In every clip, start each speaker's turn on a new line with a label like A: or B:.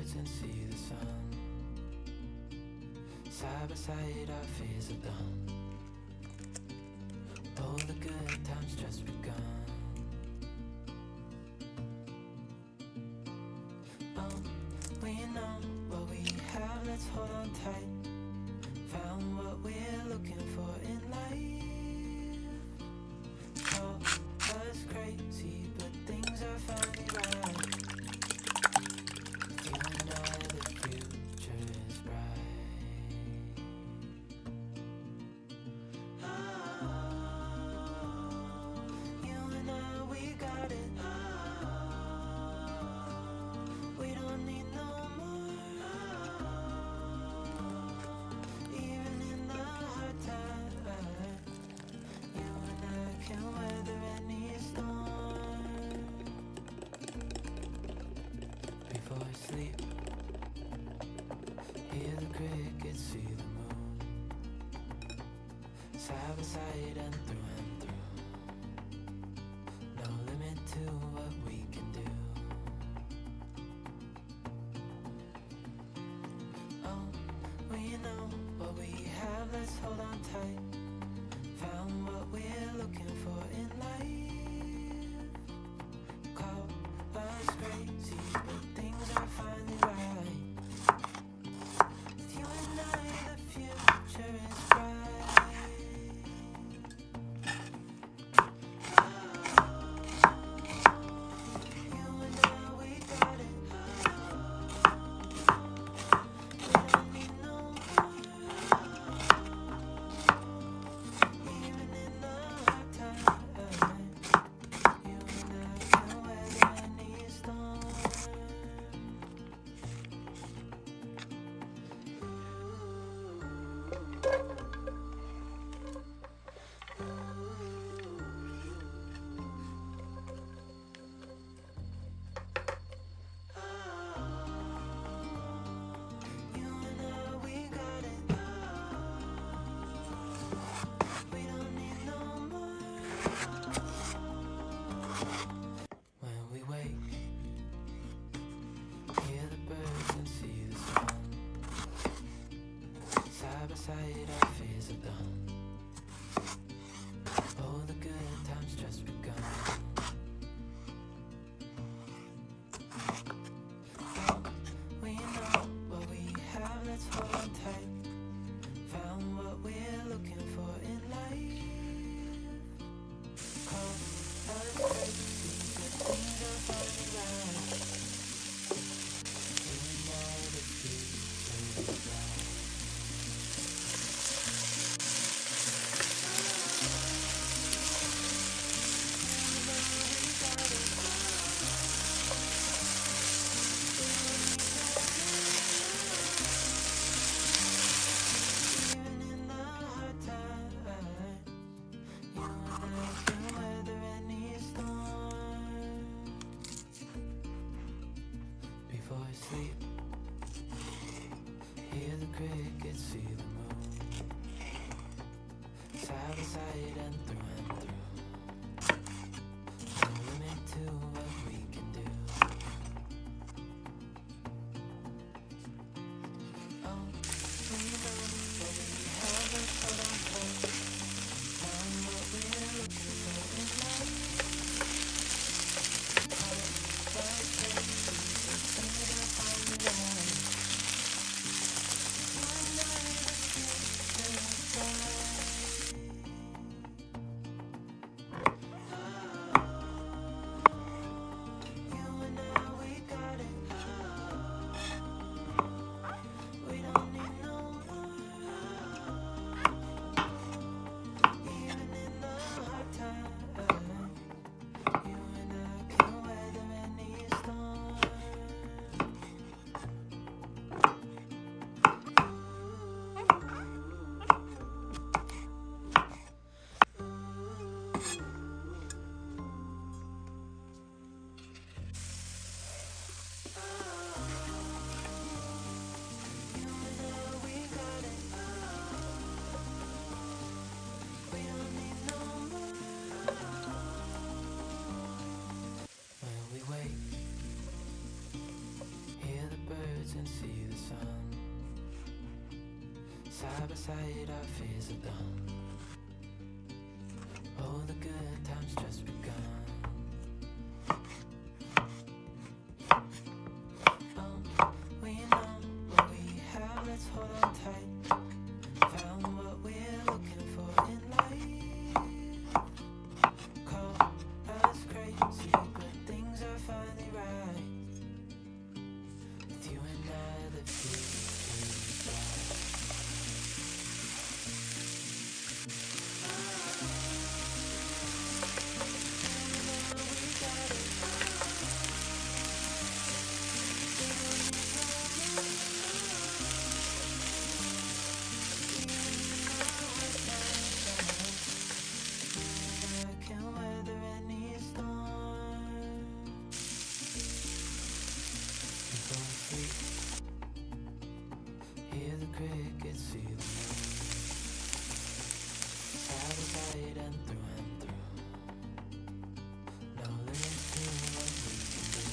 A: birds and see the sun. Side by side our fears are done. All the good times just begun. Oh, we know what we have, let's hold on tight. Found what we're looking for in life. Call us crazy, but things are finally right. You and I, the future is bright. You and I, we got it. We don't need no more. Even in the hard times, you and I can weather any storm. Before I sleep, hear the crickets, see the moon. Side by side and through. No limit to what we can do. Oh, we know what we have, let's hold on tight. Found what we're looking for in life. Call us crazy, but things are finally right. With you and I, the future is bright. You and I, we got it. We don't need no more. Even in the hard times, you and I can weather any storm. You and I, we got it. We don't need no more. When we wake, hear the birds and see the sun. Side by side our fears are done. All the good times just begun. Oh, we know what we have, let's hold on tight. Found what we're looking for in life. Call us crazy, but things are finally right. You and I, the future is bright. Even in the hard times, you and I can weather any storm. Before I sleep, hear the crickets, see the moon. Side by side and through. No limit to what we can do. Oh, we know what we have, let's hold on tight. Found what we're looking for in life. Call us crazy, but things are finally right. You and I, the future is bright. Side by side, our fears are done. Oh, the good times just begun. We know what we have, let's hold on tight. Found what we're looking for in life. Call us crazy, but things are finally right. With you and I, the future is bright. Hear the crickets, see the moon. Side by side and through. No limit to what we can do.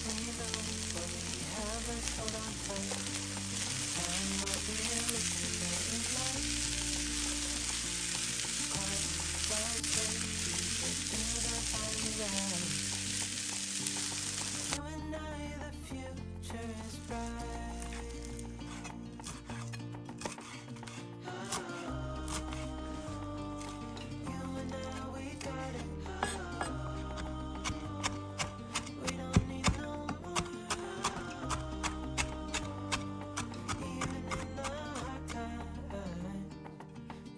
A: We know what we have, let's hold on tight. Find what we're looking for in life. Cause life's crazy, but things are finally right. You and I, the future is bright. You and I, we got it. We don't need no more. Even in the hard time,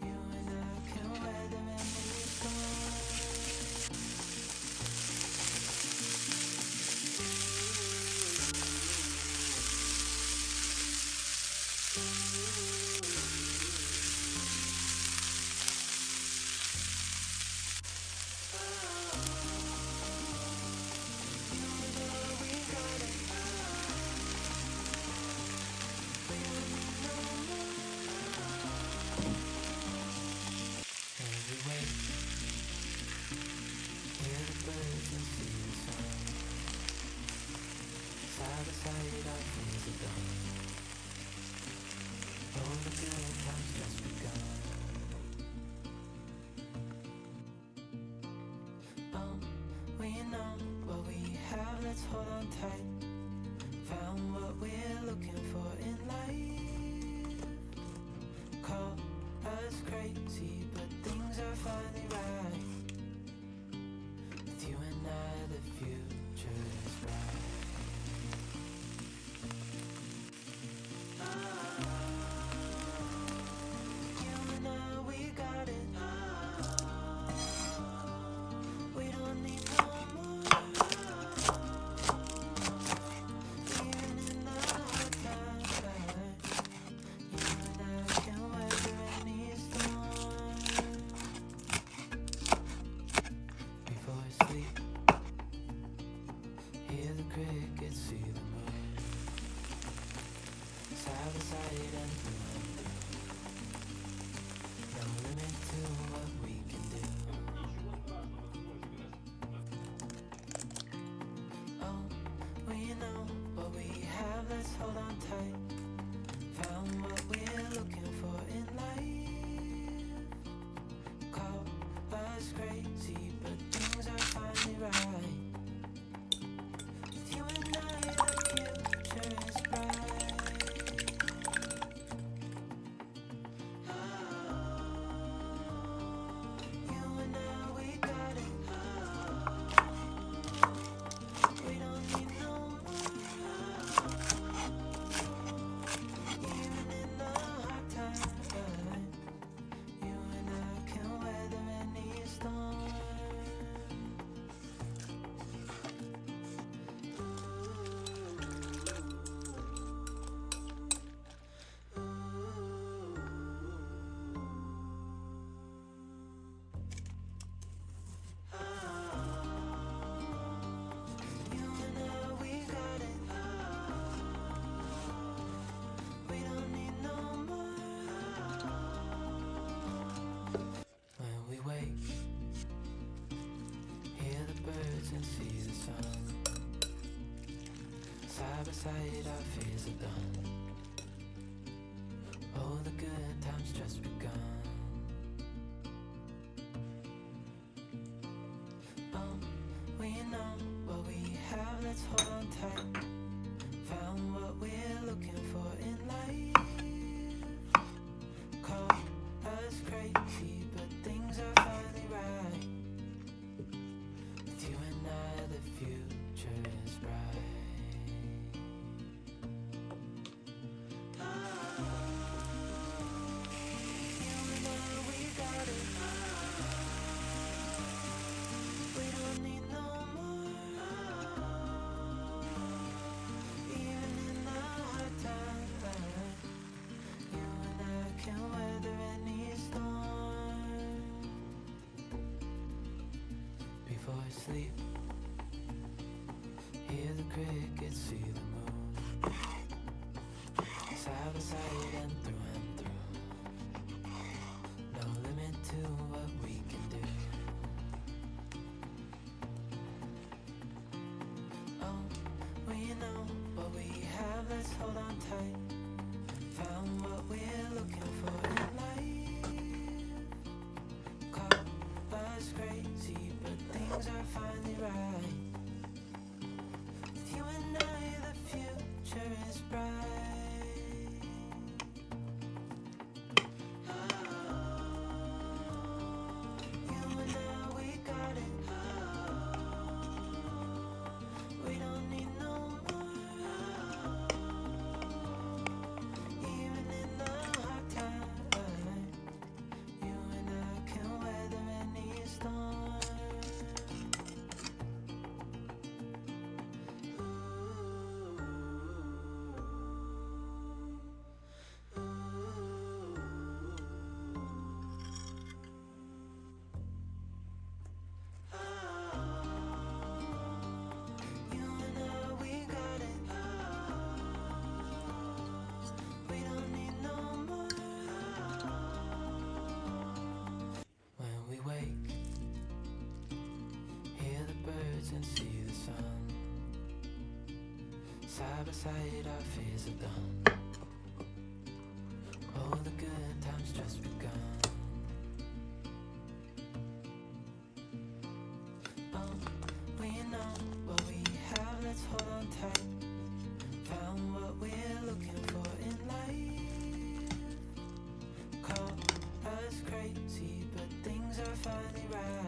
A: you and I can weather any storm. Every way, hear the birds and see the sun. Side by side, our fears are done. Oh, the good times just begun. We know what we have, let's hold on tight. Found what we're looking for in life. Call us crazy, but things are finally right. With you and I, the future is bright. You and I, we got it. We don't need no more. Even in the hard times, you and I can weather any storm. Before I sleep, hear the crickets, see the moon. Side by side and through. No limit to what we can do. We know what we have, let's hold on tight. Found what we're looking for in life. Call us crazy, but things are finally right. With you and I, the future is bright. You and I, we got it. We don't need no more. Even in the hard time, you and I can weather any storm. beside our fears are done. Oh, the good times just begun. We know what we have, let's hold on tight. Found what we're looking for in life. Call us crazy, but things are finally right. With you and I, the future is bright. You and I, we got it. We don't need no more. Even in the hard times, you and I can weather any storm. Before I sleep, hear the crickets, see the moon. Side by side and through. No limit to what we can do. Oh, we know what we have, let's hold on tight. Found what we're looking for in life. Call us crazy, but things are finally right. With you and I, the future is bright. You and I, we got it. We don't need no more. Even in the hard time, you and I can weather any storm. You and I, we got it. We don't need no more. When we wake, hear the birds and see the sun. Side by side, our fears are done. Oh, the good times just begun. We know what we have, let's hold on tight. Found what we're looking for in life. Call us crazy, but things are finally right.